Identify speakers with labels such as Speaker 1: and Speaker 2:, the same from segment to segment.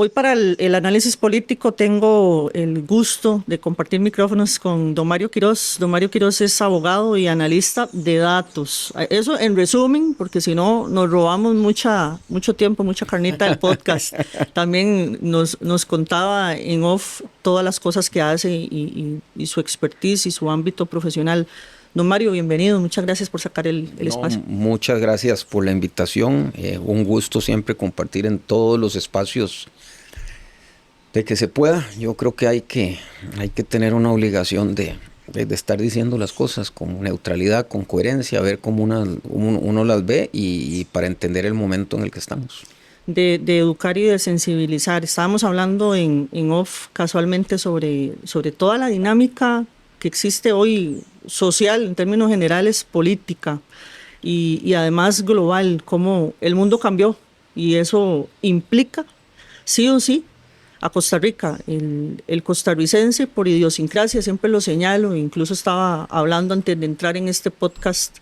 Speaker 1: Hoy para el análisis político tengo el gusto de compartir micrófonos con don Mario Quiroz. Don Mario Quiroz es abogado y analista de datos. Eso en resumen, porque si no nos robamos mucho tiempo, mucha carnita del podcast. También nos contaba en off todas las cosas que hace y su expertise y su ámbito profesional. Don Mario, bienvenido. Muchas gracias por sacar el espacio.
Speaker 2: Muchas gracias por la invitación. Un gusto siempre compartir en todos los espacios de que se pueda. Yo creo que hay que tener una obligación de estar diciendo las cosas con neutralidad, con coherencia, ver cómo uno las ve y para entender el momento en el que estamos.
Speaker 1: De educar y de sensibilizar. Estábamos hablando en off casualmente sobre toda la dinámica que existe hoy social, en términos generales, política y además global, cómo el mundo cambió y eso implica, sí o sí, a Costa Rica. El costarricense, por idiosincrasia, siempre lo señalo, incluso estaba hablando antes de entrar en este podcast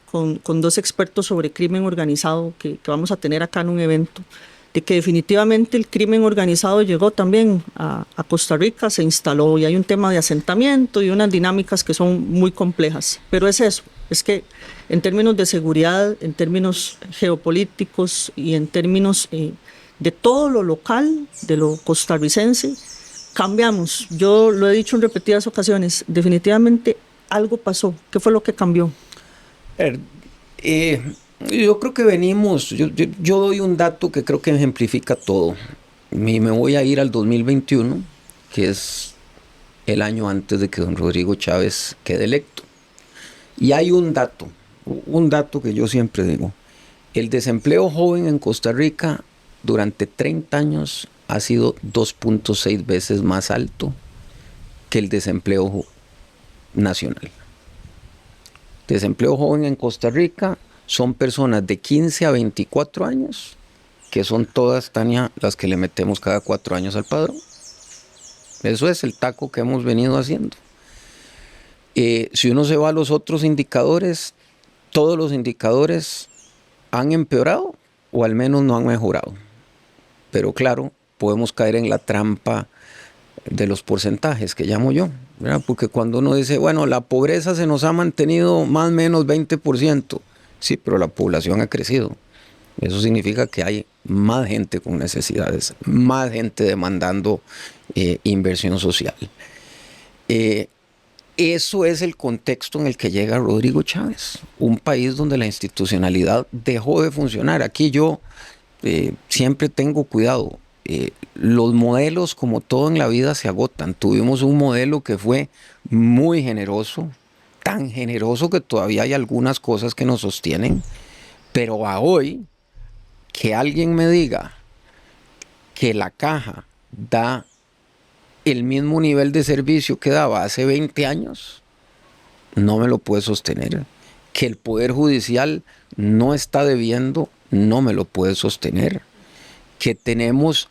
Speaker 1: con dos expertos sobre crimen organizado que vamos a tener acá en un evento, de que definitivamente el crimen organizado llegó también a Costa Rica, se instaló y hay un tema de asentamiento y unas dinámicas que son muy complejas. Pero es eso, es que en términos de seguridad, en términos geopolíticos y en términos de todo lo local, de lo costarricense, cambiamos. Yo lo he dicho en repetidas ocasiones, definitivamente algo pasó. ¿Qué fue lo que cambió?
Speaker 2: Yo creo que venimos, yo doy un dato que creo que ejemplifica todo. Me voy a ir al 2021, que es el año antes de que don Rodrigo Chávez quede electo. Y hay un dato que yo siempre digo. El desempleo joven en Costa Rica durante 30 años ha sido 2.6 veces más alto que el desempleo nacional. Desempleo joven en Costa Rica son personas de 15 a 24 años, que son todas, Tania, las que le metemos cada 4 años al padrón. Eso es el taco que hemos venido haciendo. Si uno se va a los otros indicadores, todos los indicadores han empeorado o al menos no han mejorado. Pero claro, podemos caer en la trampa de los porcentajes que llamo yo, ¿verdad? Porque cuando uno dice, bueno, la pobreza se nos ha mantenido más o menos 20%, sí, pero la población ha crecido. Eso significa que hay más gente con necesidades, más gente demandando inversión social. Eso es el contexto en el que llega Rodrigo Chávez, un país donde la institucionalidad dejó de funcionar. Aquí yo siempre tengo cuidado. Los modelos, como todo en la vida, se agotan. Tuvimos un modelo que fue muy generoso, tan generoso que todavía hay algunas cosas que nos sostienen, pero a hoy, que alguien me diga que la caja da el mismo nivel de servicio que daba hace 20 años, no me lo puede sostener. Que el Poder Judicial no está debiendo, no me lo puede sostener. Que tenemos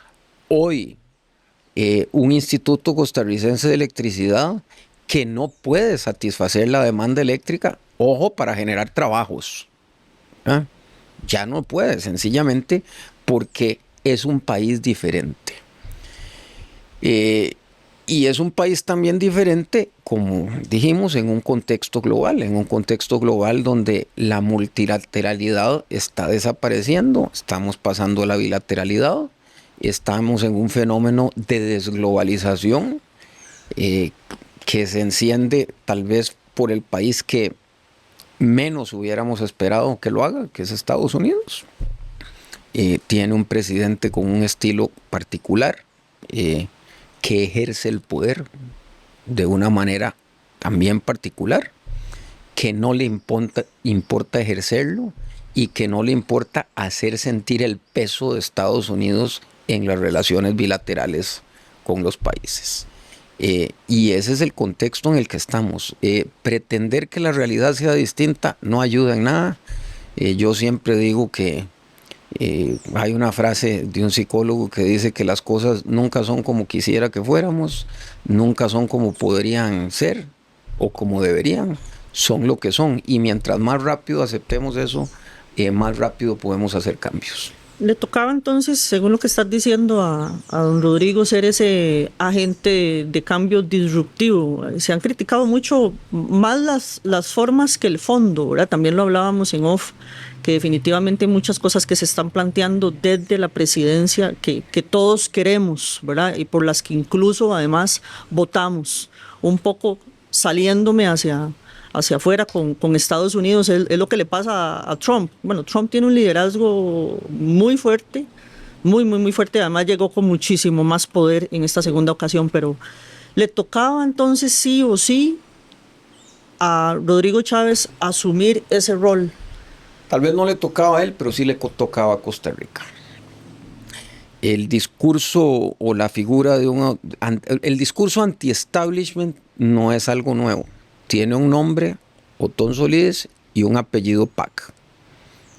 Speaker 2: hoy un Instituto Costarricense de Electricidad que no puede satisfacer la demanda eléctrica, ojo, para generar trabajos. Ya no puede, sencillamente porque es un país diferente. Y es un país también diferente, como dijimos, en un contexto global donde la multilateralidad está desapareciendo, estamos pasando a la bilateralidad, estamos en un fenómeno de desglobalización que se enciende tal vez por el país que menos hubiéramos esperado que lo haga, que es Estados Unidos. Tiene un presidente con un estilo particular, que ejerce el poder de una manera también particular, que no le importa ejercerlo y que no le importa hacer sentir el peso de Estados Unidos en las relaciones bilaterales con los países. Y ese es el contexto en el que estamos. Pretender que la realidad sea distinta no ayuda en nada. Yo siempre digo que hay una frase de un psicólogo que dice que las cosas nunca son como quisiera que fuéramos, nunca son como podrían ser o como deberían, son lo que son. Y mientras más rápido aceptemos eso, más rápido podemos hacer cambios.
Speaker 1: Le tocaba entonces, según lo que estás diciendo, a don Rodrigo ser ese agente de cambio disruptivo. Se han criticado mucho más las formas que el fondo, ¿verdad? También lo hablábamos en off, que definitivamente hay muchas cosas que se están planteando desde la presidencia que todos queremos, ¿verdad? Y por las que incluso además votamos, un poco saliéndome hacia afuera con Estados Unidos, es lo que le pasa a Trump. Bueno, Trump tiene un liderazgo muy fuerte, muy fuerte, además llegó con muchísimo más poder en esta segunda ocasión, pero le tocaba entonces sí o sí a Rodrigo Chávez asumir ese rol.
Speaker 2: Tal vez no le tocaba a él, pero sí le tocaba a Costa Rica. El discurso o la figura el discurso anti-establishment no es algo nuevo. Tiene un nombre, Otón Solís, y un apellido PAC.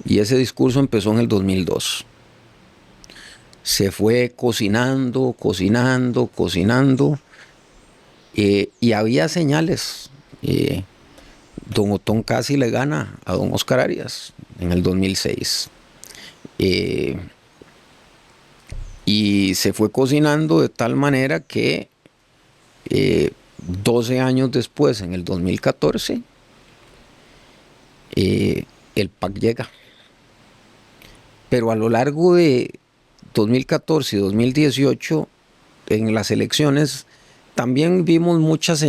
Speaker 2: Y ese discurso empezó en el 2002. Se fue cocinando, y había señales. Don Otón casi le gana a don Oscar Arias en el 2006. Y se fue cocinando de tal manera que 12 años después, en el 2014, el PAC llega. Pero a lo largo de 2014 y 2018, en las elecciones, también vimos muchas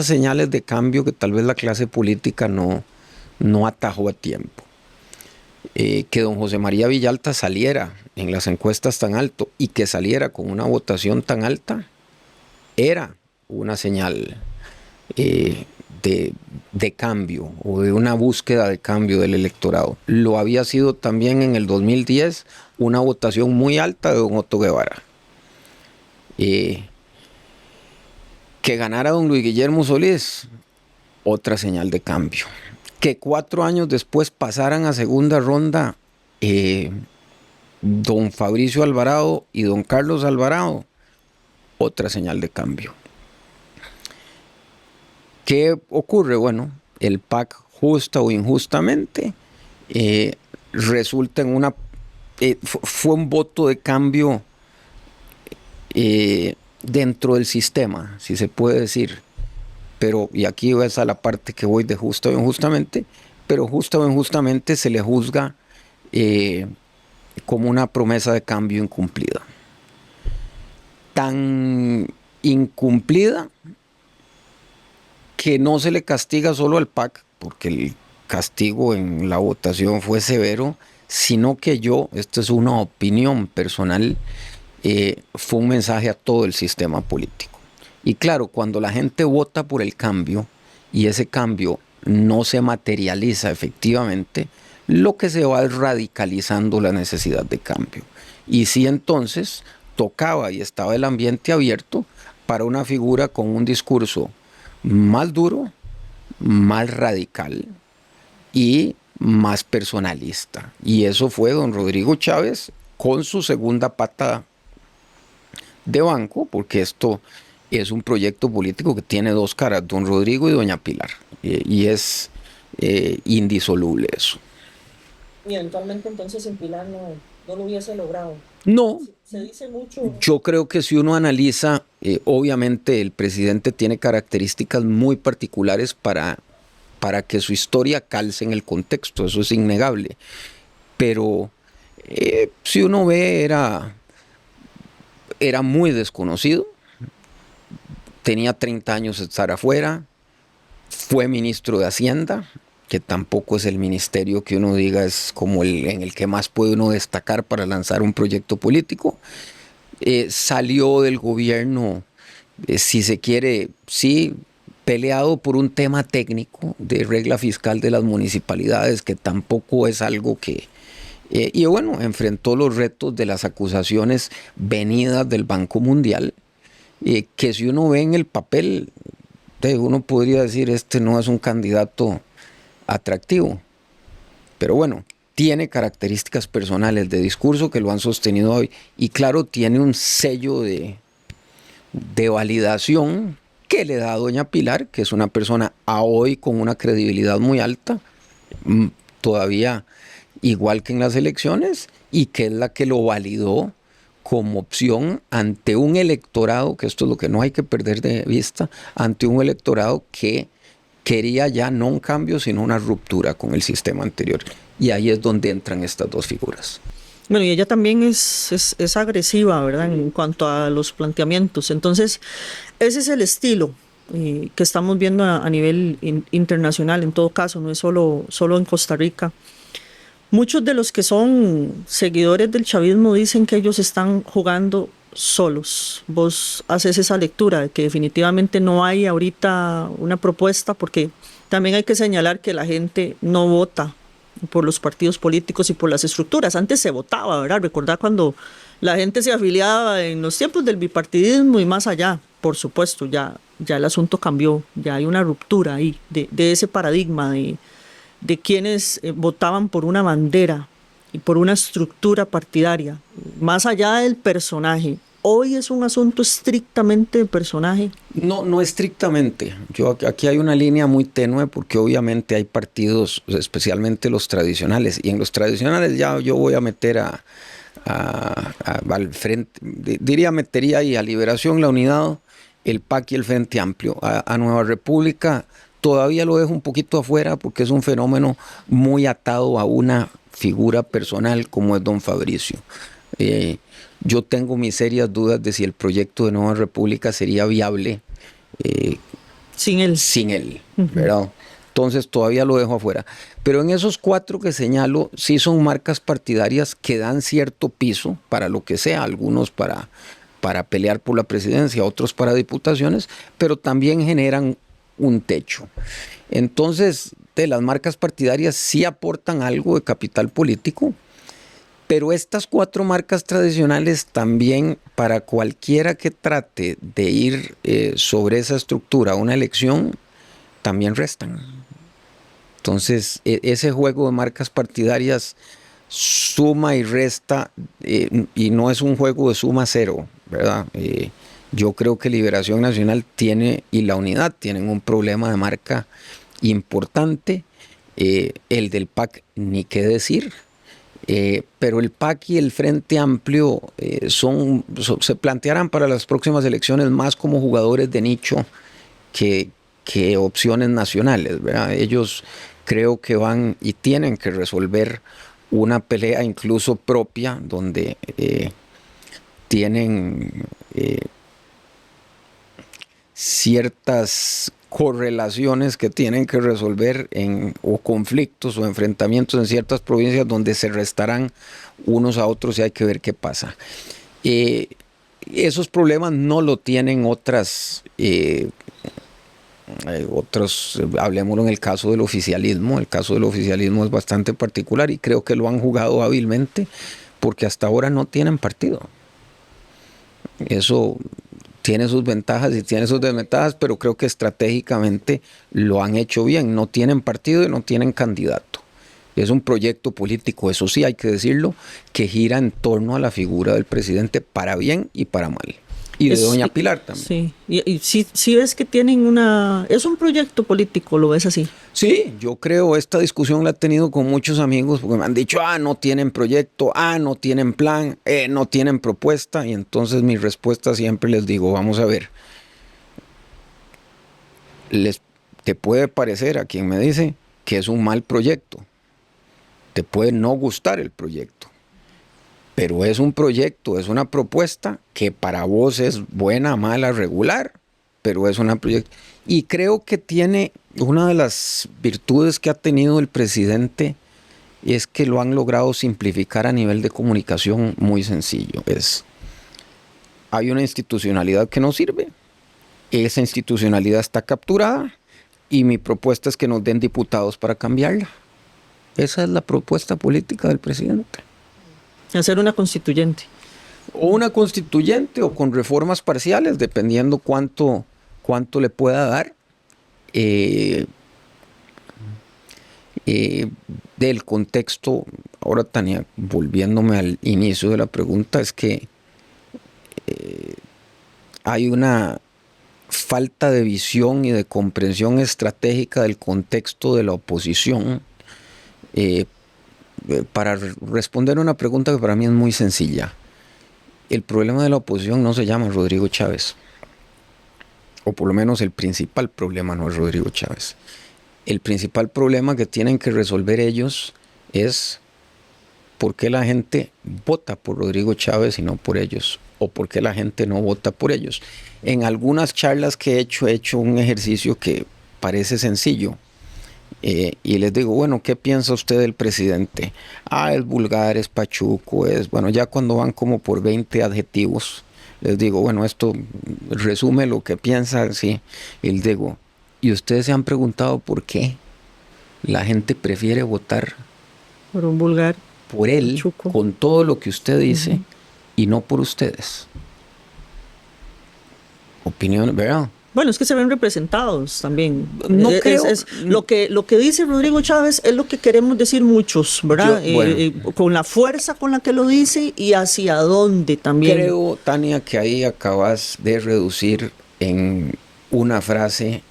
Speaker 2: señales de cambio que tal vez la clase política no atajó a tiempo. Que don José María Villalta saliera en las encuestas tan alto y que saliera con una votación tan alta, era una señal de cambio o de una búsqueda de cambio del electorado. Lo había sido también en el 2010 una votación muy alta de don Otto Guevara. Que ganara don Luis Guillermo Solís, otra señal de cambio. Que 4 años después pasaran a segunda ronda don Fabricio Alvarado y don Carlos Alvarado, otra señal de cambio. ¿Qué ocurre? Bueno, el PAC, justa o injustamente, resulta en fue un voto de cambio dentro del sistema, si se puede decir. Pero, y aquí es a la parte que voy de justa o injustamente, pero justa o injustamente se le juzga como una promesa de cambio incumplida. Tan incumplida que no se le castiga solo al PAC, porque el castigo en la votación fue severo, sino que esto es una opinión personal, fue un mensaje a todo el sistema político. Y claro, cuando la gente vota por el cambio y ese cambio no se materializa efectivamente, lo que se va es radicalizando la necesidad de cambio. Y sí, entonces tocaba y estaba el ambiente abierto para una figura con un discurso más duro, más radical y más personalista. Y eso fue don Rodrigo Chávez con su segunda pata de banco, porque esto es un proyecto político que tiene dos caras, don Rodrigo y doña Pilar, y es indisoluble eso.
Speaker 1: Y eventualmente entonces en Pilar no lo hubiese logrado.
Speaker 2: No,
Speaker 1: se dice mucho.
Speaker 2: Yo creo que si uno analiza, obviamente el presidente tiene características muy particulares para que su historia calce en el contexto, eso es innegable. Pero si uno ve, era muy desconocido, tenía 30 años de estar afuera, fue ministro de Hacienda, que tampoco es el ministerio que uno diga es como en el que más puede uno destacar para lanzar un proyecto político. Salió del gobierno, si se quiere, sí, peleado por un tema técnico de regla fiscal de las municipalidades, que tampoco es algo que... y bueno, enfrentó los retos de las acusaciones venidas del Banco Mundial, que si uno ve en el papel, uno podría decir, este no es un candidato atractivo. Pero bueno, tiene características personales de discurso que lo han sostenido hoy. Y claro, tiene un sello de validación que le da a doña Pilar, que es una persona a hoy con una credibilidad muy alta, todavía igual que en las elecciones, y que es la que lo validó como opción ante un electorado, que esto es lo que no hay que perder de vista, ante un electorado que quería ya no un cambio, sino una ruptura con el sistema anterior. Y ahí es donde entran estas dos figuras.
Speaker 1: Bueno, y ella también es agresiva, ¿verdad? En cuanto a los planteamientos. Entonces, ese es el estilo que estamos viendo a nivel internacional, en todo caso, no es solo en Costa Rica. Muchos de los que son seguidores del chavismo dicen que ellos están jugando solos. Vos haces esa lectura de que definitivamente no hay ahorita una propuesta, porque también hay que señalar que la gente no vota por los partidos políticos y por las estructuras. Antes se votaba, ¿verdad? Recordad cuando la gente se afiliaba en los tiempos del bipartidismo y más allá. Por supuesto, ya el asunto cambió, ya hay una ruptura ahí de ese paradigma de quienes votaban por una bandera y por una estructura partidaria, más allá del personaje. Hoy es un asunto estrictamente de personaje.
Speaker 2: No estrictamente. Aquí hay una línea muy tenue porque obviamente hay partidos, especialmente los tradicionales, y en los tradicionales ya yo voy a meter al frente, metería ahí a Liberación, La Unidad, el PAC y el Frente Amplio. A Nueva República todavía lo dejo un poquito afuera porque es un fenómeno muy atado a una figura personal como es don Fabricio. Yo tengo mis serias dudas de si el proyecto de Nueva República sería viable
Speaker 1: sin él.
Speaker 2: Sin él, ¿verdad? Entonces todavía lo dejo afuera. Pero en esos 4 que señalo, sí son marcas partidarias que dan cierto piso para lo que sea, algunos para pelear por la presidencia, otros para diputaciones, pero también generan un techo. Entonces, las marcas partidarias sí aportan algo de capital político, pero estas 4 marcas tradicionales también, para cualquiera que trate de ir sobre esa estructura a una elección, también restan. Entonces, ese juego de marcas partidarias suma y resta, y no es un juego de suma cero, ¿verdad? Yo creo que Liberación Nacional y La Unidad tienen un problema de marca importante. El del PAC, ni qué decir. Pero el PAC y el Frente Amplio se plantearán para las próximas elecciones más como jugadores de nicho que opciones nacionales, ¿verdad? Ellos creo que van y tienen que resolver una pelea incluso propia, donde tienen ciertas correlaciones que tienen que resolver o conflictos o enfrentamientos en ciertas provincias donde se restarán unos a otros y hay que ver qué pasa. Esos problemas no lo tienen otros, hablemoslo en el caso del oficialismo. El caso del oficialismo es bastante particular y creo que lo han jugado hábilmente porque hasta ahora no tienen partido. Eso tiene sus ventajas y tiene sus desventajas, pero creo que estratégicamente lo han hecho bien. No tienen partido y no tienen candidato. Es un proyecto político, eso sí hay que decirlo, que gira en torno a la figura del presidente para bien y para mal. Y de doña Pilar también.
Speaker 1: Sí, y sí ves que tienen es un proyecto político, ¿lo ves así?
Speaker 2: Sí, yo creo, esta discusión la he tenido con muchos amigos porque me han dicho, no tienen proyecto, no tienen plan, no tienen propuesta, y entonces mi respuesta siempre les digo, vamos a ver, te puede parecer a quien me dice que es un mal proyecto, te puede no gustar el proyecto, pero es un proyecto, es una propuesta que para vos es buena, mala, regular, pero es una proyecto. Y creo que tiene una de las virtudes que ha tenido el presidente, es que lo han logrado simplificar a nivel de comunicación muy sencillo. Hay una institucionalidad que no sirve, esa institucionalidad está capturada y mi propuesta es que nos den diputados para cambiarla. Esa es la propuesta política del presidente.
Speaker 1: Hacer una constituyente.
Speaker 2: O una constituyente o con reformas parciales, dependiendo cuánto le pueda dar. Del contexto, ahora Tania, volviéndome al inicio de la pregunta, es que hay una falta de visión y de comprensión estratégica del contexto de la oposición, para responder una pregunta que para mí es muy sencilla. El problema de la oposición no se llama Rodrigo Chávez. O por lo menos el principal problema no es Rodrigo Chávez. El principal problema que tienen que resolver ellos es por qué la gente vota por Rodrigo Chávez y no por ellos. O por qué la gente no vota por ellos. En algunas charlas que he hecho un ejercicio que parece sencillo. Y les digo, bueno, ¿qué piensa usted del presidente? Es vulgar, es pachuco, bueno, ya cuando van como por 20 adjetivos, les digo, bueno, esto resume lo que piensa, sí. Y les digo, ¿y ustedes se han preguntado por qué la gente prefiere votar
Speaker 1: por un vulgar,
Speaker 2: por él,
Speaker 1: pachuco,
Speaker 2: con todo lo que usted dice, y no por ustedes? Opinión, ¿verdad?
Speaker 1: Bueno, es que se ven representados también.
Speaker 2: No creo.
Speaker 1: Lo que dice Rodrigo Chávez es lo que queremos decir muchos, ¿verdad? Con la fuerza con la que lo dice y hacia dónde también.
Speaker 2: Creo, Tania, que ahí acabas de reducir en una frase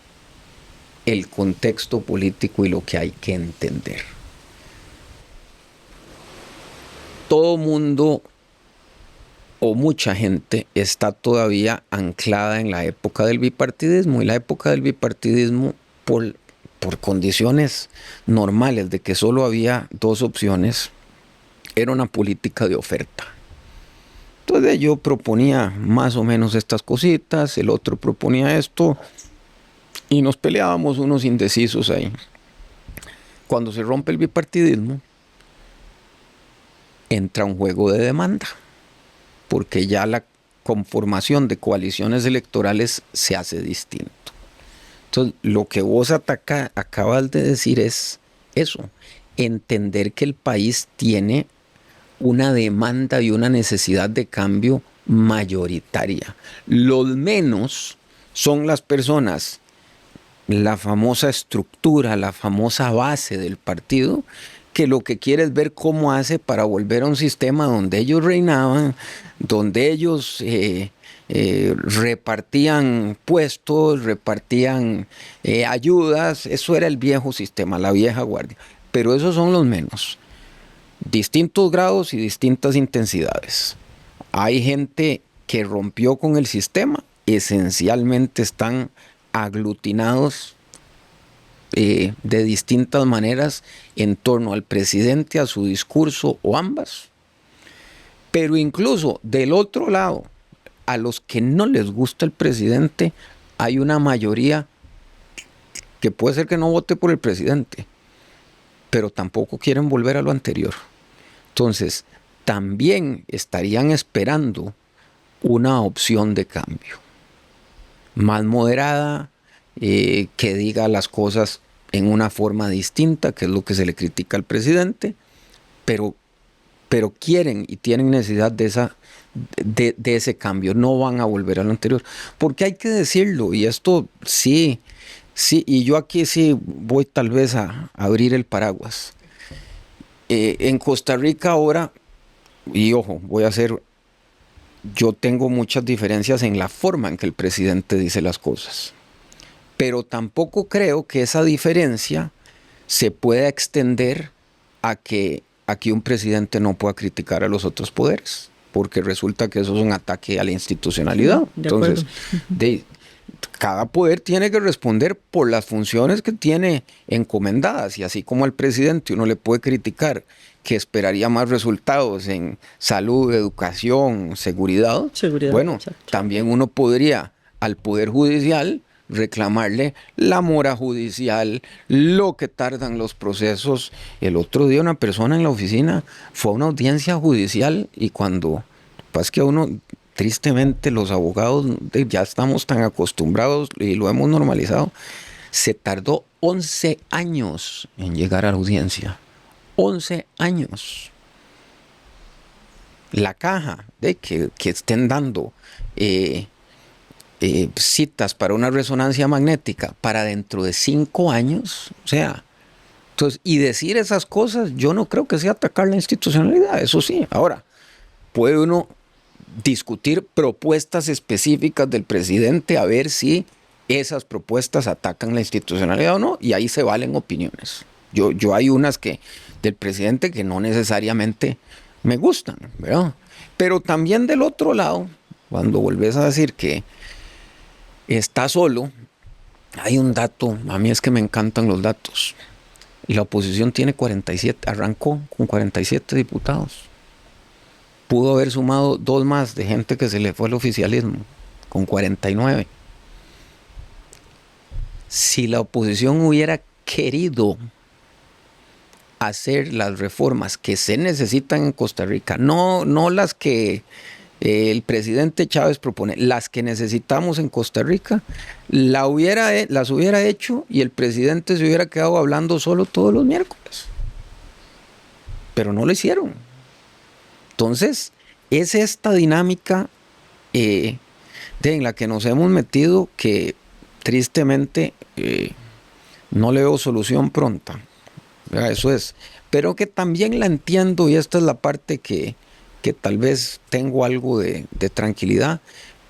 Speaker 2: el contexto político y lo que hay que entender. Todo mundo o mucha gente está todavía anclada en la época del bipartidismo, y la época del bipartidismo por condiciones normales de que solo había dos opciones, era una política de oferta. Entonces yo proponía más o menos estas cositas, el otro proponía esto, y nos peleábamos unos indecisos ahí. Cuando se rompe el bipartidismo, entra un juego de demanda, porque ya la conformación de coaliciones electorales se hace distinto. Entonces, lo que vos acabas de decir es eso, entender que el país tiene una demanda y una necesidad de cambio mayoritaria. Los menos son las personas, la famosa estructura, la famosa base del partido, que lo que quiere es ver cómo hace para volver a un sistema donde ellos reinaban, donde ellos repartían puestos, repartían ayudas. Eso era el viejo sistema, la vieja guardia. Pero esos son los menos. Distintos grados y distintas intensidades. Hay gente que rompió con el sistema, esencialmente están aglutinados de distintas maneras en torno al presidente, a su discurso o ambas. Pero incluso del otro lado, a los que no les gusta el presidente, hay una mayoría que puede ser que no vote por el presidente, pero tampoco quieren volver a lo anterior. Entonces, también estarían esperando una opción de cambio más moderada, que diga las cosas en una forma distinta, que es lo que se le critica al presidente, pero quieren y tienen necesidad de ese cambio. No van a volver a lo anterior, porque hay que decirlo, y esto sí, y yo aquí sí voy tal vez a abrir el paraguas. En Costa Rica ahora, y ojo, yo tengo muchas diferencias en la forma en que el presidente dice las cosas, pero tampoco creo que esa diferencia se pueda extender a que un presidente no pueda criticar a los otros poderes, porque resulta que eso es un ataque a la institucionalidad. Entonces, cada poder tiene que responder por las funciones que tiene encomendadas, y así como al presidente uno le puede criticar que esperaría más resultados en salud, educación, seguridad, bueno, exacto. También uno podría al Poder Judicial reclamarle la mora judicial, lo que tardan los procesos. El otro día una persona en la oficina fue a una audiencia judicial, y cuando pasa que uno, tristemente, los abogados ya estamos tan acostumbrados y lo hemos normalizado, se tardó 11 años en llegar a la audiencia. 11 años. La caja de que estén dando citas para una resonancia magnética para dentro de 5 años, o sea, entonces, y decir esas cosas, yo no creo que sea atacar la institucionalidad, eso sí. Ahora, puede uno discutir propuestas específicas del presidente a ver si esas propuestas atacan la institucionalidad o no, y ahí se valen opiniones. Yo hay unas que del presidente que no necesariamente me gustan, ¿verdad? Pero también del otro lado, cuando volvés a decir que está solo, hay un dato, a mí es que me encantan los datos. Y la oposición tiene 47, arrancó con 47 diputados. Pudo haber sumado 2 más de gente que se le fue al oficialismo, con 49. Si la oposición hubiera querido hacer las reformas que se necesitan en Costa Rica, no las que el presidente Chávez propone, las que necesitamos en Costa Rica, las hubiera hecho y el presidente se hubiera quedado hablando solo todos los miércoles. Pero no lo hicieron. Entonces, es esta dinámica en la que nos hemos metido que tristemente no le veo solución pronta. Eso es. Pero que también la entiendo, y esta es la parte que tal vez tengo algo de tranquilidad,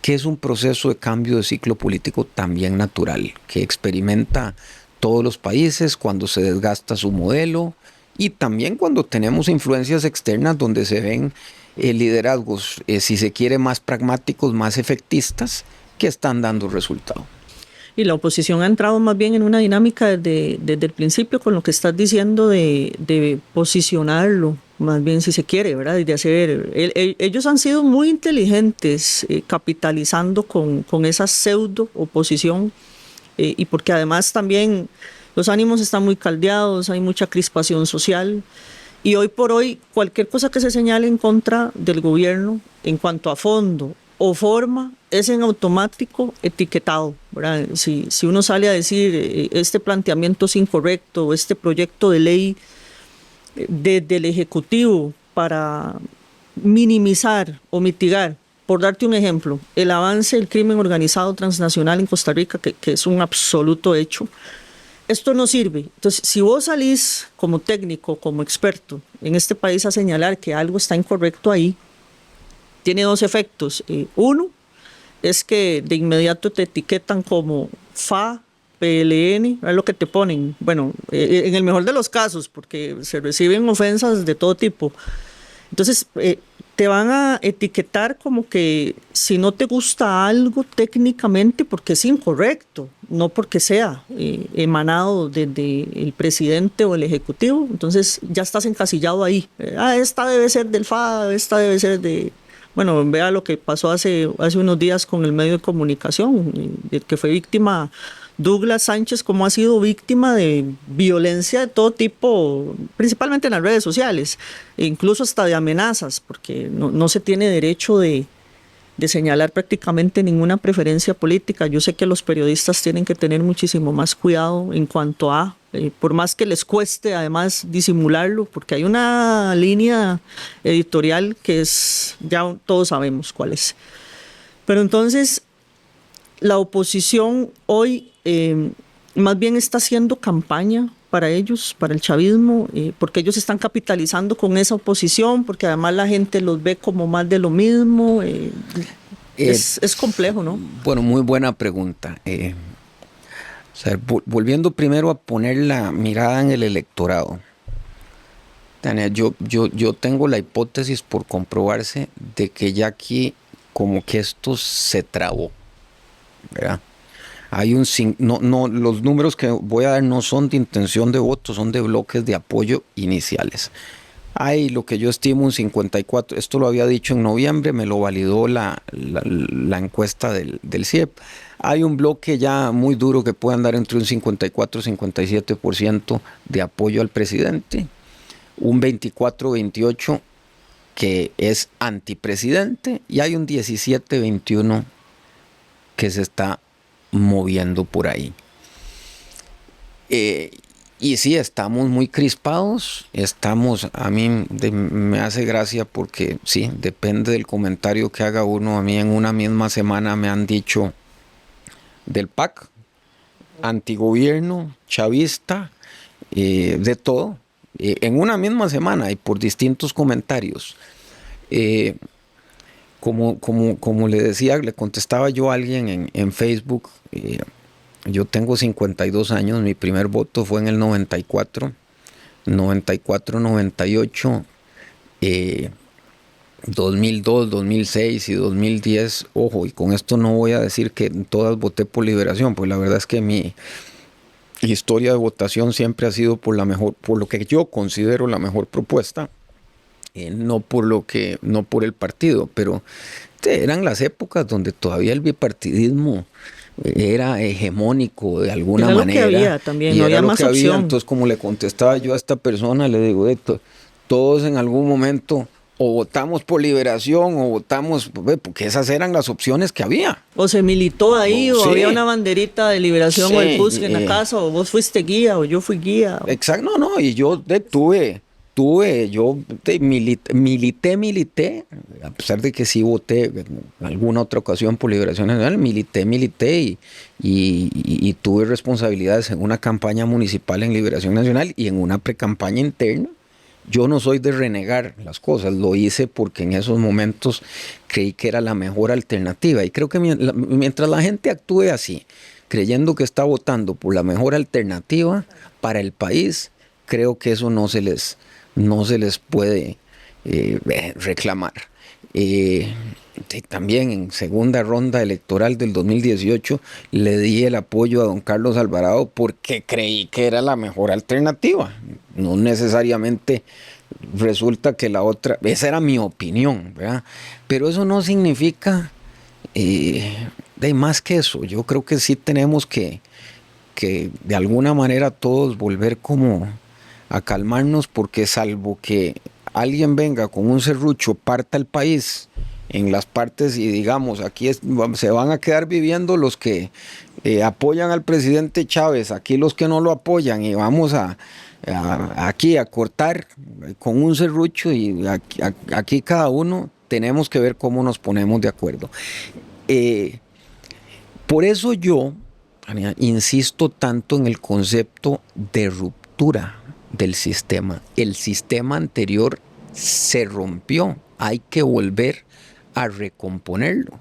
Speaker 2: que es un proceso de cambio de ciclo político también natural, que experimenta todos los países cuando se desgasta su modelo y también cuando tenemos influencias externas donde se ven liderazgos, si se quiere, más pragmáticos, más efectistas, que están dando resultado.
Speaker 1: Y la oposición ha entrado más bien en una dinámica desde el principio con lo que estás diciendo de posicionarlo, más bien si se quiere, ¿verdad? Y de hacer, ellos han sido muy inteligentes capitalizando con esa pseudo oposición y porque además también los ánimos están muy caldeados, hay mucha crispación social y hoy por hoy cualquier cosa que se señale en contra del gobierno en cuanto a fondo o forma es en automático etiquetado, ¿verdad? Si uno sale a decir este planteamiento es incorrecto, este proyecto de ley desde el Ejecutivo para minimizar o mitigar, por darte un ejemplo, el avance del crimen organizado transnacional en Costa Rica, que es un absoluto hecho, esto no sirve. Entonces, si vos salís como técnico, como experto en este país a señalar que algo está incorrecto ahí, tiene 2 efectos. Uno es que de inmediato te etiquetan como FA, PLN, es lo que te ponen. Bueno, en el mejor de los casos, porque se reciben ofensas de todo tipo. Entonces, te van a etiquetar como que si no te gusta algo técnicamente, porque es incorrecto, no porque sea emanado desde el presidente o el ejecutivo. Entonces, ya estás encasillado ahí. Esta debe ser del FA, esta debe ser de... Bueno, vea lo que pasó hace unos días con el medio de comunicación, que fue víctima Douglas Sánchez, como ha sido víctima de violencia de todo tipo, principalmente en las redes sociales, e incluso hasta de amenazas, porque no se tiene derecho de señalar prácticamente ninguna preferencia política. Yo sé que los periodistas tienen que tener muchísimo más cuidado en cuanto a, por más que les cueste además disimularlo, porque hay una línea editorial que es, ya todos sabemos cuál es. Pero entonces, la oposición hoy más bien está haciendo campaña para ellos, para el chavismo, porque ellos están capitalizando con esa oposición, porque además la gente los ve como más de lo mismo. Es complejo, ¿no?
Speaker 2: Bueno, muy buena pregunta. O sea, volviendo primero a poner la mirada en el electorado. Tania, yo tengo la hipótesis por comprobarse de que ya aquí como que esto se trabó, ¿verdad? Hay los números que voy a dar no son de intención de voto, son de bloques de apoyo iniciales. Hay lo que yo estimo un 54, esto lo había dicho en noviembre, me lo validó la encuesta del CIEP. Hay un bloque ya muy duro que puede andar entre un 54 y 57% de apoyo al presidente, un 24-28% que es antipresidente y hay un 17-21% que se está moviendo por ahí. Y sí, estamos muy crispados, a mí me hace gracia porque sí, depende del comentario que haga uno. A mí en una misma semana me han dicho del PAC, antigobierno, chavista, de todo, en una misma semana y por distintos comentarios. Como le decía, le contestaba yo a alguien en Facebook, yo tengo 52 años, mi primer voto fue en el 94, 94, 98, 2002, 2006 y 2010, ojo, y con esto no voy a decir que en todas voté por Liberación, pues la verdad es que mi historia de votación siempre ha sido por lo que yo considero la mejor propuesta, no por el partido, pero eran las épocas donde todavía el bipartidismo era hegemónico de alguna
Speaker 1: Era lo
Speaker 2: manera.
Speaker 1: que había también,
Speaker 2: Y
Speaker 1: no
Speaker 2: era
Speaker 1: había
Speaker 2: lo
Speaker 1: más
Speaker 2: que había.
Speaker 1: opción.
Speaker 2: Entonces, como le contestaba yo a esta persona, le digo, todos en algún momento o votamos por Liberación o votamos, porque esas eran las opciones que había.
Speaker 1: O se militó ahí, o
Speaker 2: Sí.
Speaker 1: había una banderita de Liberación
Speaker 2: Sí,
Speaker 1: o el PUSC en la casa, o vos fuiste guía, o yo fui guía.
Speaker 2: Exacto, no, y yo milité, a pesar de que sí voté en alguna otra ocasión por Liberación Nacional, milité y tuve responsabilidades en una campaña municipal en Liberación Nacional y en una precampaña interna. Yo no soy de renegar las cosas, lo hice porque en esos momentos creí que era la mejor alternativa. Y creo que mientras la gente actúe así, creyendo que está votando por la mejor alternativa para el país, creo que eso no se les puede reclamar. También en segunda ronda electoral del 2018 le di el apoyo a don Carlos Alvarado porque creí que era la mejor alternativa. No necesariamente resulta que la otra, esa era mi opinión, ¿verdad? Pero eso no significa de más que eso. Yo creo que sí tenemos que de alguna manera todos volver como a calmarnos, porque salvo que alguien venga con un serrucho, parta el país en las partes y digamos, aquí se van a quedar viviendo los que apoyan al presidente Chávez, aquí los que no lo apoyan, y vamos aquí a cortar con un serrucho, y aquí cada uno tenemos que ver cómo nos ponemos de acuerdo. Por eso yo insisto tanto en el concepto de ruptura del sistema. El sistema anterior se rompió, hay que volver a recomponerlo.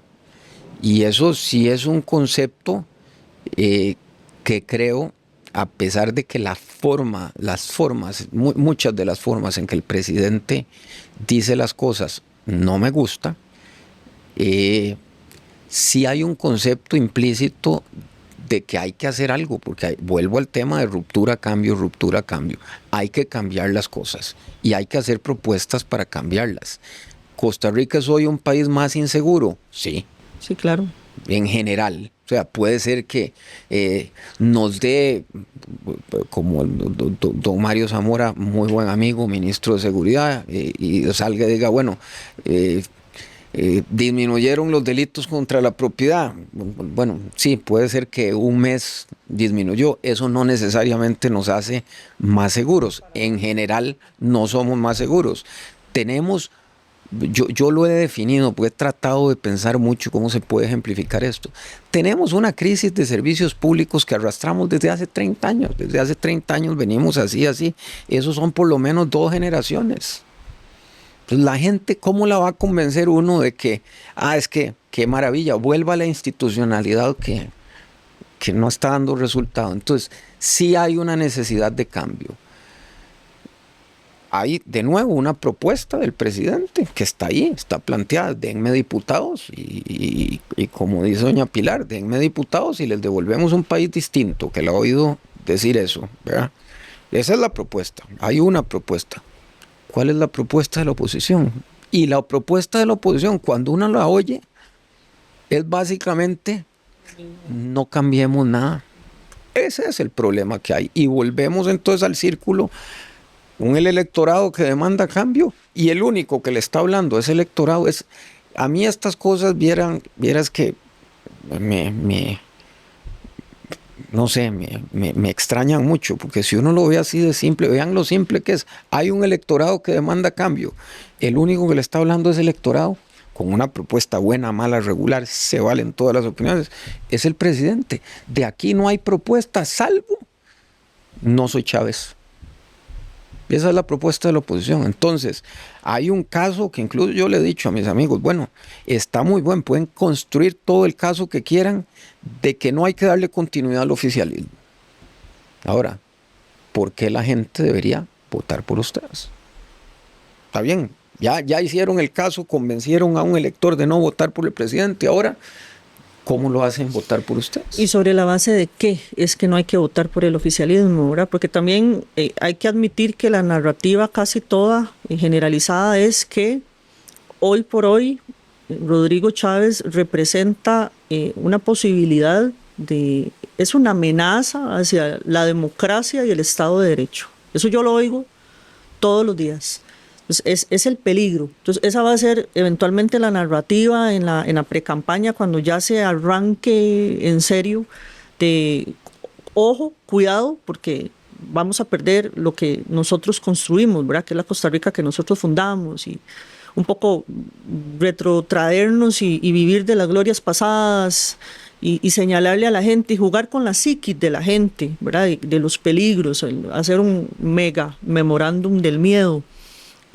Speaker 2: Y eso sí es un concepto que creo, a pesar de que muchas de las formas en que el presidente dice las cosas no me gusta, sí hay un concepto implícito de que hay que hacer algo, porque vuelvo al tema de ruptura, cambio. Hay que cambiar las cosas y hay que hacer propuestas para cambiarlas. ¿Costa Rica es hoy un país más inseguro? Sí.
Speaker 1: Sí, claro.
Speaker 2: En general. O sea, puede ser que nos dé, como don Mario Zamora, muy buen amigo, ministro de Seguridad, y salga y diga, bueno, disminuyeron los delitos contra la propiedad. Bueno, sí, puede ser que un mes disminuyó. Eso no necesariamente nos hace más seguros. En general, no somos más seguros. Yo lo he definido, porque he tratado de pensar mucho cómo se puede ejemplificar esto. Tenemos una crisis de servicios públicos que arrastramos desde hace 30 años. Desde hace 30 años venimos así. Esos son por lo menos 2 generaciones. Entonces, la gente, ¿cómo la va a convencer uno de que, es que, qué maravilla, vuelva a la institucionalidad que no está dando resultado? Entonces, sí hay una necesidad de cambio. Hay, de nuevo, una propuesta del presidente que está ahí, está planteada: denme diputados y como dice doña Pilar, denme diputados y les devolvemos un país distinto, que le ha oído decir eso, ¿verdad? Esa es la propuesta, hay una propuesta. ¿Cuál es la propuesta de la oposición? Y la propuesta de la oposición, cuando uno la oye, es básicamente: no cambiemos nada. Ese es el problema que hay. Y volvemos entonces al círculo. El electorado que demanda cambio, y el único que le está hablando a ese electorado es... A mí estas cosas, vieras que no sé, me extrañan mucho, porque si uno lo ve así de simple, vean lo simple que es. Hay un electorado que demanda cambio. El único que le está hablando a ese electorado, con una propuesta buena, mala, regular, se valen todas las opiniones, es el presidente. De aquí no hay propuesta, salvo no soy Chávez. Esa es la propuesta de la oposición. Entonces, hay un caso que incluso yo le he dicho a mis amigos, bueno, está muy bueno, pueden construir todo el caso que quieran de que no hay que darle continuidad al oficialismo. Ahora, ¿por qué la gente debería votar por ustedes. Está bien, ya hicieron el caso, convencieron a un elector de no votar por el presidente, ahora, ¿cómo lo hacen votar por ustedes?
Speaker 1: ¿Y sobre la base de qué es que no hay que votar por el oficialismo, verdad? Porque también hay que admitir que la narrativa casi toda generalizada es que hoy por hoy Rodrigo Chávez representa una posibilidad es una amenaza hacia la democracia y el Estado de Derecho. Eso yo lo oigo todos los días. Entonces, es el peligro. Entonces, esa va a ser eventualmente la narrativa en la precampaña cuando ya se arranque en serio de, ojo, cuidado, porque vamos a perder lo que nosotros construimos, ¿verdad? Que es la Costa Rica que nosotros fundamos, y un poco retrotraernos y vivir de las glorias pasadas y señalarle a la gente y jugar con la psiquis de la gente, ¿verdad? De los peligros, hacer un mega memorándum del miedo.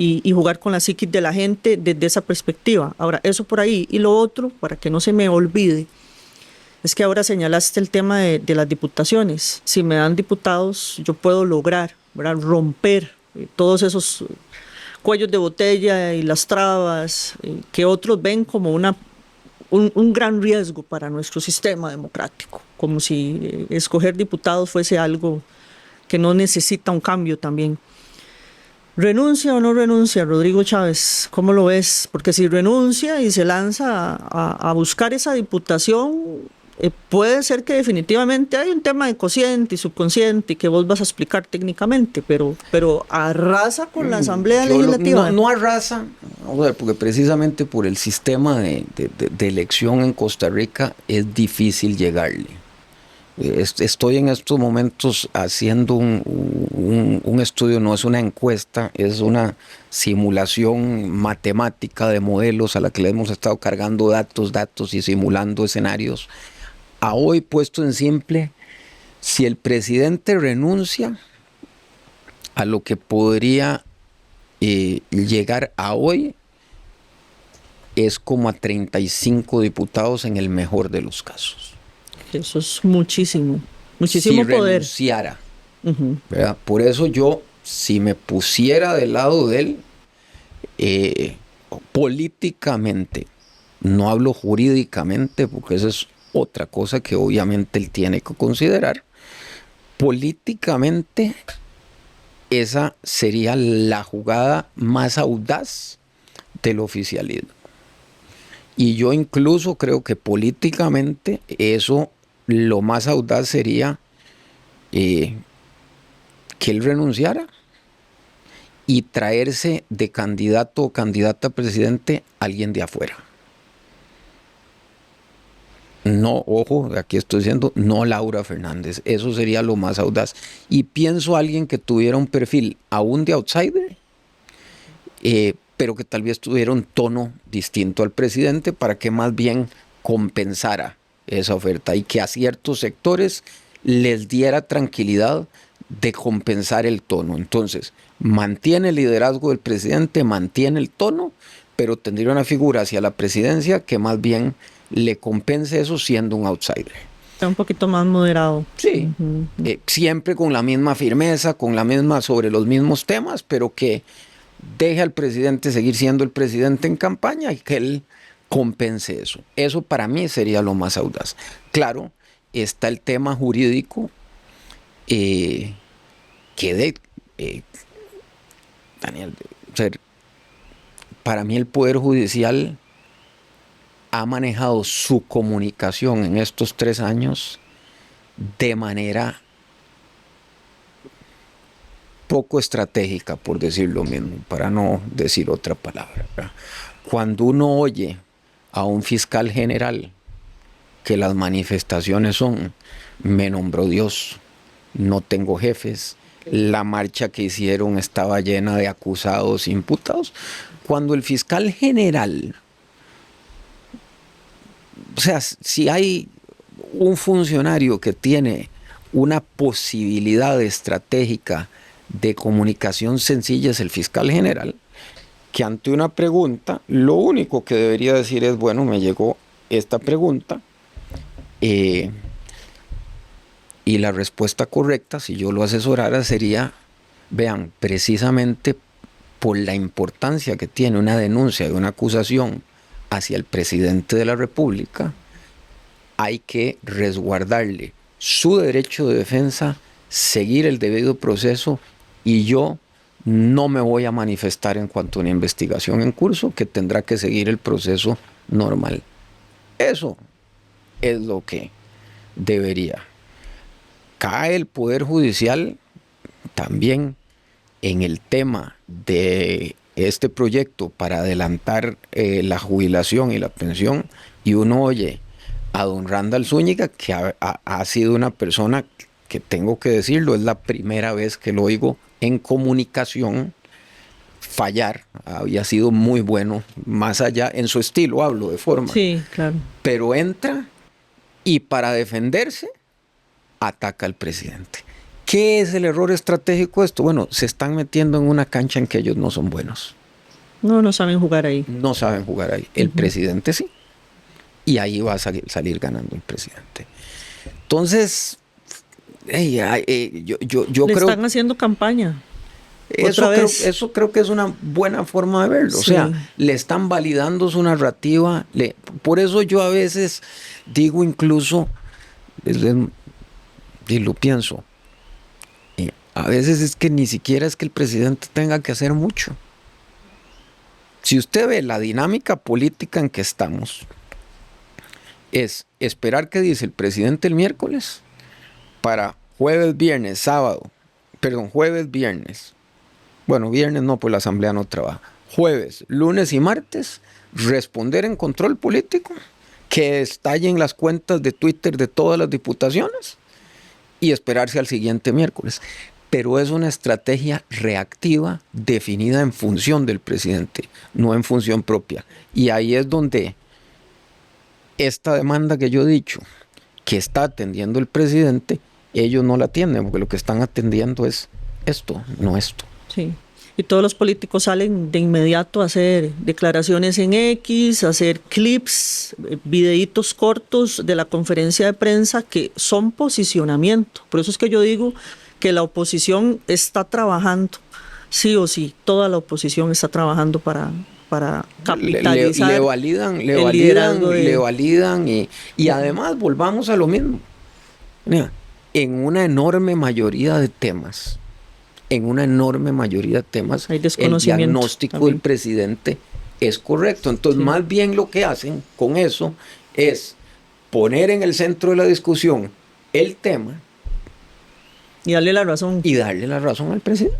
Speaker 1: Y jugar con la psiquis de la gente desde esa perspectiva. Ahora, eso por ahí. Y lo otro, para que no se me olvide, es que ahora señalaste el tema de las diputaciones. Si me dan diputados, yo puedo lograr, ¿verdad?, romper todos esos cuellos de botella y las trabas que otros ven como un gran riesgo para nuestro sistema democrático, como si escoger diputados fuese algo que no necesita un cambio también. ¿Renuncia o no renuncia Rodrigo Chávez? ¿Cómo lo ves? Porque si renuncia y se lanza a buscar esa diputación, puede ser que definitivamente hay un tema de consciente y subconsciente y que vos vas a explicar técnicamente, pero arrasa con la Asamblea Legislativa.
Speaker 2: No arrasa, porque precisamente por el sistema de elección en Costa Rica es difícil llegarle. Estoy en estos momentos haciendo un estudio, no es una encuesta, es una simulación matemática de modelos a la que le hemos estado cargando datos y simulando escenarios. A hoy, puesto en simple, si el presidente renuncia a lo que podría llegar a hoy, es como a 35 diputados en el mejor de los casos.
Speaker 1: Eso es muchísimo
Speaker 2: si
Speaker 1: poder.
Speaker 2: Renunciara, ¿verdad? Por eso yo, si me pusiera del lado de él, políticamente, no hablo jurídicamente, porque esa es otra cosa que obviamente él tiene que considerar, políticamente esa sería la jugada más audaz del oficialismo. Y yo incluso creo que políticamente eso, lo más audaz sería que él renunciara y traerse de candidato o candidata a presidente a alguien de afuera. No, ojo, aquí estoy diciendo, no Laura Fernández. Eso sería lo más audaz. Y pienso a alguien que tuviera un perfil aún de outsider, pero que tal vez tuviera un tono distinto al presidente para que más bien compensara esa oferta y que a ciertos sectores les diera tranquilidad de compensar el tono. Entonces, mantiene el liderazgo del presidente, mantiene el tono, pero tendría una figura hacia la presidencia que más bien le compense eso siendo un outsider.
Speaker 1: Está un poquito más moderado.
Speaker 2: Sí, siempre con la misma firmeza, con la misma sobre los mismos temas, pero que deje al presidente seguir siendo el presidente en campaña y que él compense eso. Eso para mí sería lo más audaz. Claro, está el tema jurídico Daniel, o sea, para mí el Poder Judicial ha manejado su comunicación en estos 3 años de manera poco estratégica, por decir lo mismo, para no decir otra palabra, ¿verdad? Cuando uno oye a un fiscal general que las manifestaciones son: me nombró Dios, no tengo jefes, la marcha que hicieron estaba llena de acusados e imputados, cuando el fiscal general, o sea, si hay un funcionario que tiene una posibilidad estratégica de comunicación sencilla, es el fiscal general, que ante una pregunta lo único que debería decir es: bueno, me llegó esta pregunta y la respuesta correcta, si yo lo asesorara, sería: Vean, precisamente por la importancia que tiene una denuncia de una acusación hacia el presidente de la República, hay que resguardarle su derecho de defensa, seguir el debido proceso, y yo no me voy a manifestar en cuanto a una investigación en curso que tendrá que seguir el proceso normal. Eso es lo que debería. Cae el Poder Judicial también en el tema de este proyecto para adelantar la jubilación y la pensión, y uno oye a don Randall Zúñiga, que ha sido una persona que, tengo que decirlo, es la primera vez que lo oigo en comunicación fallar. Había sido muy bueno, más allá en su estilo, hablo de forma.
Speaker 1: Sí, claro.
Speaker 2: Pero entra y para defenderse ataca al presidente. ¿Qué es el error estratégico de esto? Bueno, se están metiendo en una cancha en que ellos no son buenos.
Speaker 1: No saben jugar ahí.
Speaker 2: No saben jugar ahí. El presidente sí. Y ahí va a salir ganando el presidente. Entonces, yo
Speaker 1: Le
Speaker 2: creo...
Speaker 1: están haciendo campaña.
Speaker 2: Eso creo que es una buena forma de verlo. Sí. O sea, le están validando su narrativa. Por eso yo a veces digo incluso, y lo pienso, a veces es que ni siquiera es que el presidente tenga que hacer mucho. Si usted ve la dinámica política en que estamos, es esperar qué dice el presidente el miércoles para jueves, viernes, viernes. Bueno, viernes no, pues la asamblea no trabaja. Jueves, lunes y martes, responder en control político, que estallen las cuentas de Twitter de todas las diputaciones y esperarse al siguiente miércoles. Pero es una estrategia reactiva definida en función del presidente, no en función propia. Y ahí es donde esta demanda que yo he dicho, que está atendiendo el presidente, ellos no la atienden, porque lo que están atendiendo es esto, no esto.
Speaker 1: Sí. Y todos los políticos salen de inmediato a hacer declaraciones en X, a hacer clips, videitos cortos de la conferencia de prensa que son posicionamiento. Por eso es que yo digo que la oposición está trabajando, sí o sí, toda la oposición está trabajando para capitalizar.
Speaker 2: Le validan y además volvamos a lo mismo. Mira, en una enorme mayoría de temas, el diagnóstico también del presidente es correcto. Entonces, más bien lo que hacen con eso es poner en el centro de la discusión el tema
Speaker 1: y darle la razón.
Speaker 2: Y darle la razón al presidente.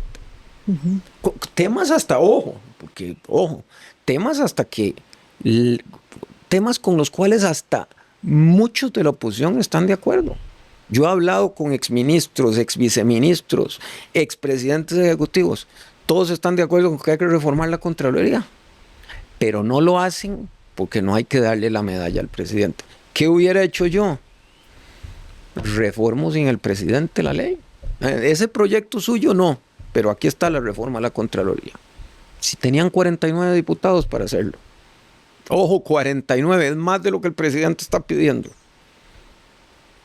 Speaker 2: Temas hasta, temas con los cuales hasta muchos de la oposición están de acuerdo. Yo he hablado con exministros, exviceministros, expresidentes ejecutivos. Todos están de acuerdo con que hay que reformar la Contraloría. Pero no lo hacen porque no hay que darle la medalla al presidente. ¿Qué hubiera hecho yo? Reformo sin el presidente la ley. Ese proyecto suyo no, pero aquí está la reforma a la Contraloría. Si tenían 49 diputados para hacerlo. Ojo, 49, es más de lo que el presidente está pidiendo.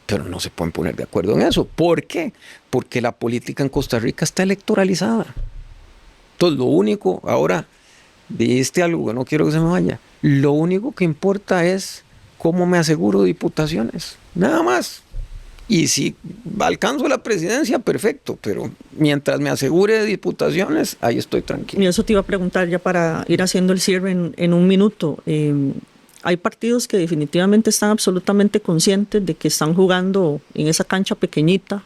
Speaker 2: Pero no se pueden poner de acuerdo en eso. ¿Por qué? Porque la política en Costa Rica está electoralizada. Entonces, lo único, ahora dijiste algo que no quiero que se me vaya, lo único que importa es cómo me aseguro diputaciones. Nada más. Y si alcanzo la presidencia, perfecto, pero mientras me asegure de diputaciones, ahí estoy tranquilo.
Speaker 1: Y eso te iba a preguntar ya para ir haciendo el cierre en un minuto. Hay partidos que definitivamente están absolutamente conscientes de que están jugando en esa cancha pequeñita.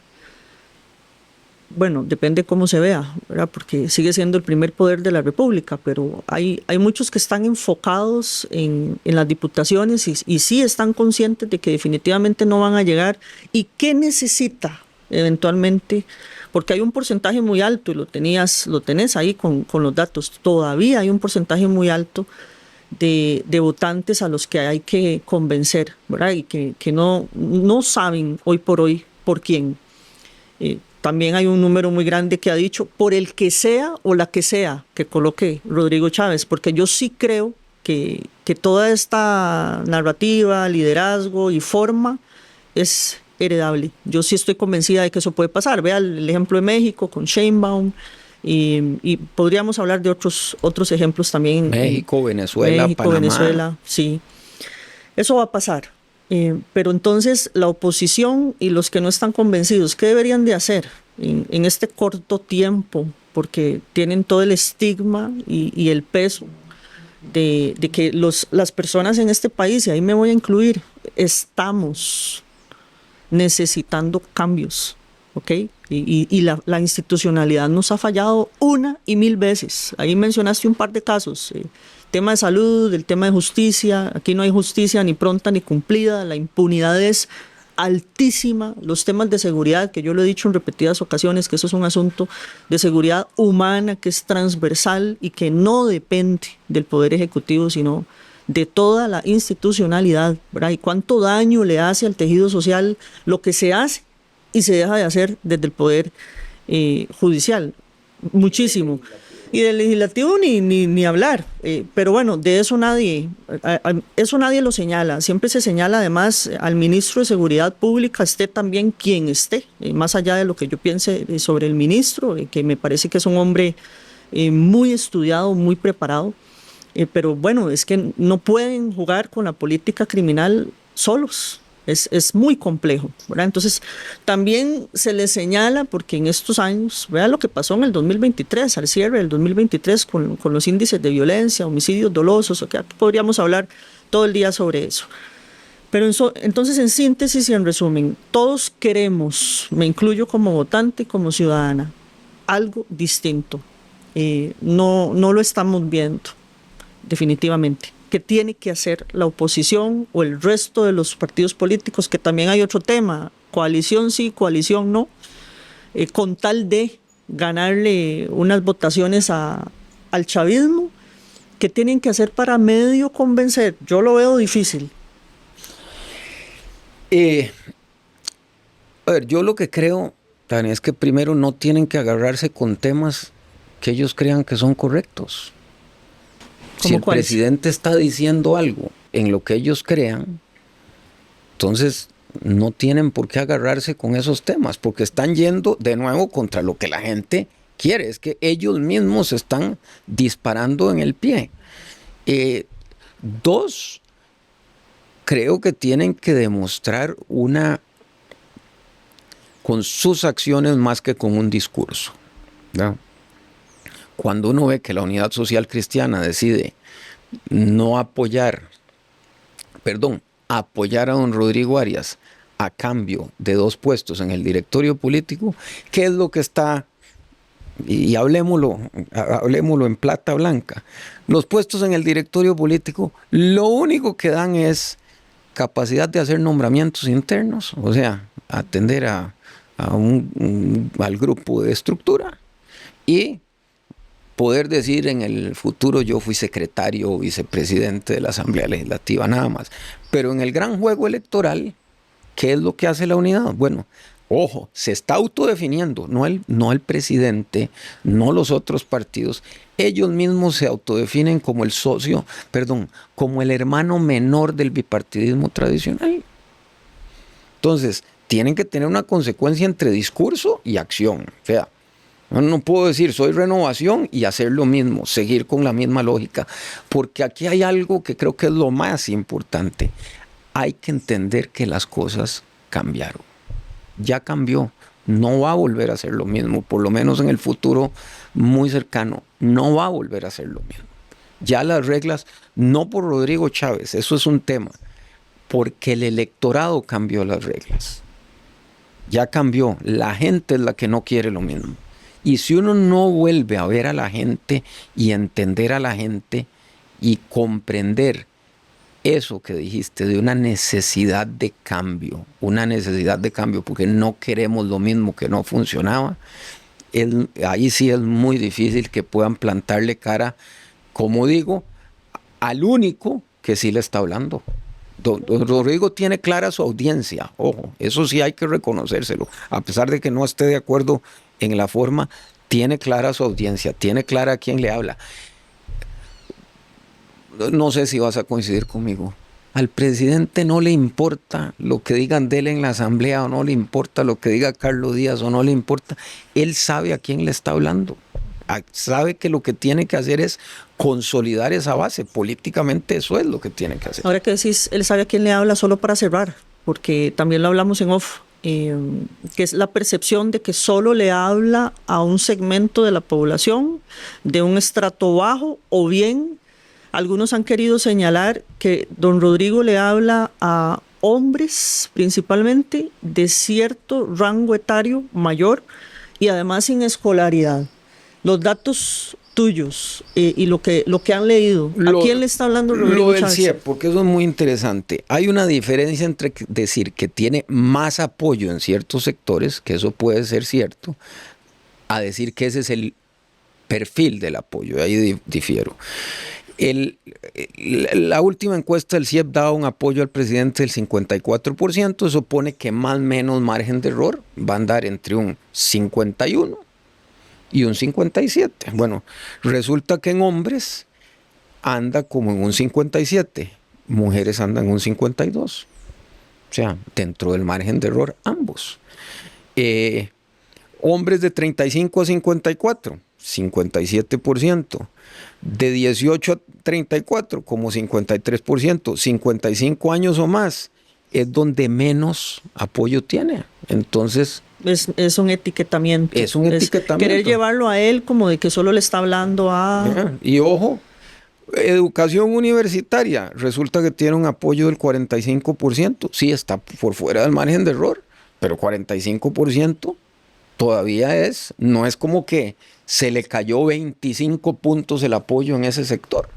Speaker 1: Bueno, depende cómo se vea, ¿verdad? Porque sigue siendo el primer poder de la República, pero hay muchos que están enfocados en las diputaciones y sí están conscientes de que definitivamente no van a llegar. ¿Y qué necesita eventualmente? Porque hay un porcentaje muy alto, y lo tenés ahí con los datos, todavía hay un porcentaje muy alto de votantes a los que hay que convencer, ¿verdad? Y que no saben hoy por hoy por quién. También hay un número muy grande que ha dicho por el que sea o la que sea que coloque Rodrigo Chávez, porque yo sí creo que toda esta narrativa, liderazgo y forma es heredable. Yo sí estoy convencida de que eso puede pasar. Vea el ejemplo de México con Sheinbaum, y podríamos hablar de otros ejemplos también.
Speaker 2: México, Venezuela,
Speaker 1: México,
Speaker 2: Panamá.
Speaker 1: Venezuela, sí. Eso va a pasar. Pero entonces la oposición y los que no están convencidos, ¿qué deberían de hacer en este corto tiempo? Porque tienen todo el estigma y el peso de que las personas en este país, y ahí me voy a incluir, estamos necesitando cambios, ¿ok? Y la institucionalidad nos ha fallado una y mil veces. Ahí mencionaste un par de casos. Tema de salud, el tema de justicia. Aquí no hay justicia ni pronta ni cumplida. La impunidad es altísima. Los temas de seguridad, que yo lo he dicho en repetidas ocasiones, que eso es un asunto de seguridad humana, que es transversal y que no depende del Poder Ejecutivo, sino de toda la institucionalidad, ¿verdad? Y cuánto daño le hace al tejido social lo que se hace y se deja de hacer desde el Poder Judicial. Muchísimo. Y del legislativo ni hablar. Pero bueno, de eso nadie lo señala. Siempre se señala además al ministro de Seguridad Pública, esté también quien esté, más allá de lo que yo piense sobre el ministro, que me parece que es un hombre muy estudiado, muy preparado. Pero bueno, es que no pueden jugar con la política criminal solos. Es muy complejo, ¿verdad? Entonces, también se les señala, porque en estos años, vean lo que pasó en el 2023, al cierre del 2023, con los índices de violencia, homicidios dolosos, que podríamos hablar todo el día sobre eso. Pero entonces, en síntesis y en resumen, todos queremos, me incluyo como votante y como ciudadana, algo distinto. No lo estamos viendo, definitivamente. ¿Qué tiene que hacer la oposición o el resto de los partidos políticos? Que también hay otro tema, coalición sí, coalición no, con tal de ganarle unas votaciones al chavismo. ¿Qué tienen que hacer para medio convencer? Yo lo veo difícil.
Speaker 2: A ver, yo lo que creo, Tania, es que primero no tienen que agarrarse con temas que ellos crean que son correctos. Si el presidente está diciendo algo en lo que ellos crean, entonces no tienen por qué agarrarse con esos temas, porque están yendo de nuevo contra lo que la gente quiere. Es que ellos mismos están disparando en el pie. Dos, creo que tienen que demostrar con sus acciones más que con un discurso, ¿no? Cuando uno ve que la Unidad Social Cristiana decide apoyar a don Rodrigo Arias a cambio de 2 puestos en el directorio político, ¿qué es lo que está? Y hablemoslo en plata blanca. Los puestos en el directorio político lo único que dan es capacidad de hacer nombramientos internos, o sea, atender al grupo de estructura y poder decir en el futuro yo fui secretario o vicepresidente de la Asamblea Legislativa, nada más. Pero en el gran juego electoral, ¿qué es lo que hace la unidad? Bueno, ojo, se está autodefiniendo, no el presidente, no los otros partidos. Ellos mismos se autodefinen como como el hermano menor del bipartidismo tradicional. Entonces, tienen que tener una consecuencia entre discurso y acción. O sea, no puedo decir soy Renovación y hacer lo mismo, seguir con la misma lógica, porque aquí hay algo que creo que es lo más importante. Hay que entender que las cosas cambiaron. Ya cambió, no va a volver a ser lo mismo, por lo menos en el futuro muy cercano, no va a volver a ser lo mismo. Ya las reglas, no por Rodrigo Chávez, eso es un tema, porque el electorado cambió las reglas. Ya cambió, la gente es la que no quiere lo mismo. Y si uno no vuelve a ver a la gente y entender a la gente y comprender eso que dijiste de una necesidad de cambio, porque no queremos lo mismo que no funcionaba, ahí sí es muy difícil que puedan plantarle cara, como digo, al único que sí le está hablando. Don Rodrigo tiene clara su audiencia, ojo, eso sí hay que reconocérselo, a pesar de que no esté de acuerdo en la forma, tiene clara su audiencia, tiene clara a quién le habla. No sé si vas a coincidir conmigo, Al presidente no le importa lo que digan de él en la asamblea, o no le importa lo que diga Carlos Díaz, o no le importa. Él sabe a quién le está hablando. Sabe que lo que tiene que hacer es consolidar esa base. Políticamente eso es lo que tiene que hacer.
Speaker 1: Ahora que decís, él sabe a quién le habla, solo para cerrar, porque también lo hablamos en off, que es la percepción de que solo le habla a un segmento de la población, de un estrato bajo, o bien algunos han querido señalar que don Rodrigo le habla a hombres principalmente de cierto rango etario mayor y además sin escolaridad. Los datos tuyos y lo que han leído, ¿a quién le está hablando Rodrigo
Speaker 2: Lo del
Speaker 1: Chávez?
Speaker 2: CIEP, porque eso es muy interesante. Hay una diferencia entre decir que tiene más apoyo en ciertos sectores, que eso puede ser cierto, a decir que ese es el perfil del apoyo. Ahí difiero. La última encuesta del CIEP daba un apoyo al presidente del 54%, eso pone que más o menos margen de error va a andar entre un 51 y un 57. Bueno, resulta que en hombres anda como en un 57, mujeres andan en un 52. O sea, dentro del margen de error ambos. Hombres de 35 a 54, 57%. De 18 a 34, como 53%. 55 años o más es donde menos apoyo tiene. Entonces...
Speaker 1: Es un etiquetamiento.
Speaker 2: Es un etiquetamiento.
Speaker 1: Querer llevarlo a él como de que solo le está hablando a...
Speaker 2: Y ojo, educación universitaria, resulta que tiene un apoyo del 45%. Sí, está por fuera del margen de error, pero 45% todavía no es como que se le cayó 25 puntos el apoyo en ese sector.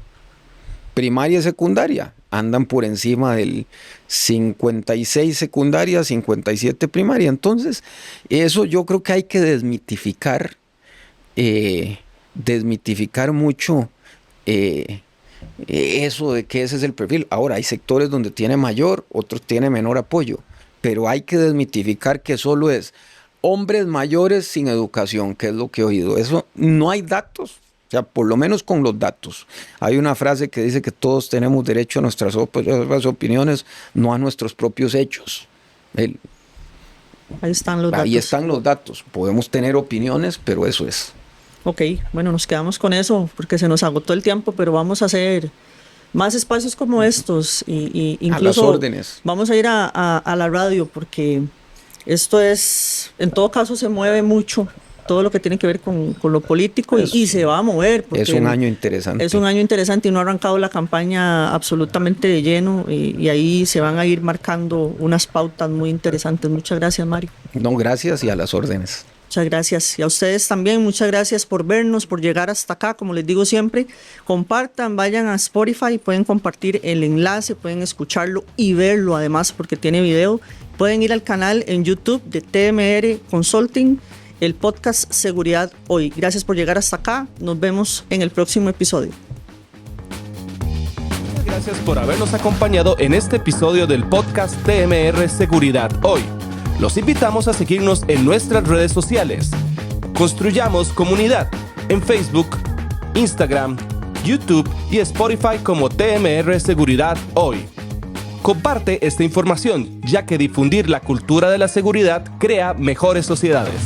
Speaker 2: Primaria y secundaria andan por encima del 56 secundaria, 57 primaria. Entonces, eso yo creo que hay que desmitificar mucho eso de que ese es el perfil. Ahora, hay sectores donde tiene mayor, otros tiene menor apoyo, pero hay que desmitificar que solo es hombres mayores sin educación, que es lo que he oído. Eso no hay datos. O sea, por lo menos con los datos. Hay una frase que dice que todos tenemos derecho a nuestras opiniones, no a nuestros propios hechos.
Speaker 1: Ahí están los datos.
Speaker 2: Ahí están los datos. Podemos tener opiniones, pero eso es.
Speaker 1: Ok, bueno, nos quedamos con eso porque se nos agotó el tiempo, pero vamos a hacer más espacios como estos. Y incluso
Speaker 2: a las órdenes.
Speaker 1: Vamos a ir a la radio porque esto es, en todo caso se mueve mucho. Todo lo que tiene que ver con lo político y se va a mover.
Speaker 2: Es un año interesante.
Speaker 1: Es un año interesante y no ha arrancado la campaña absolutamente de lleno y ahí se van a ir marcando unas pautas muy interesantes. Muchas gracias, Mario.
Speaker 2: No, gracias y a las órdenes.
Speaker 1: Muchas gracias. Y a ustedes también, muchas gracias por vernos, por llegar hasta acá. Como les digo siempre, compartan, vayan a Spotify, pueden compartir el enlace, pueden escucharlo y verlo además porque tiene video. Pueden ir al canal en YouTube de TMR Consulting, el podcast Seguridad Hoy. Gracias por llegar hasta acá. Nos vemos en el próximo episodio.
Speaker 3: Gracias por habernos acompañado en este episodio del podcast TMR Seguridad Hoy. Los invitamos a seguirnos en nuestras redes sociales. Construyamos comunidad en Facebook, Instagram, YouTube y Spotify como TMR Seguridad Hoy. Comparte esta información, ya que difundir la cultura de la seguridad crea mejores sociedades.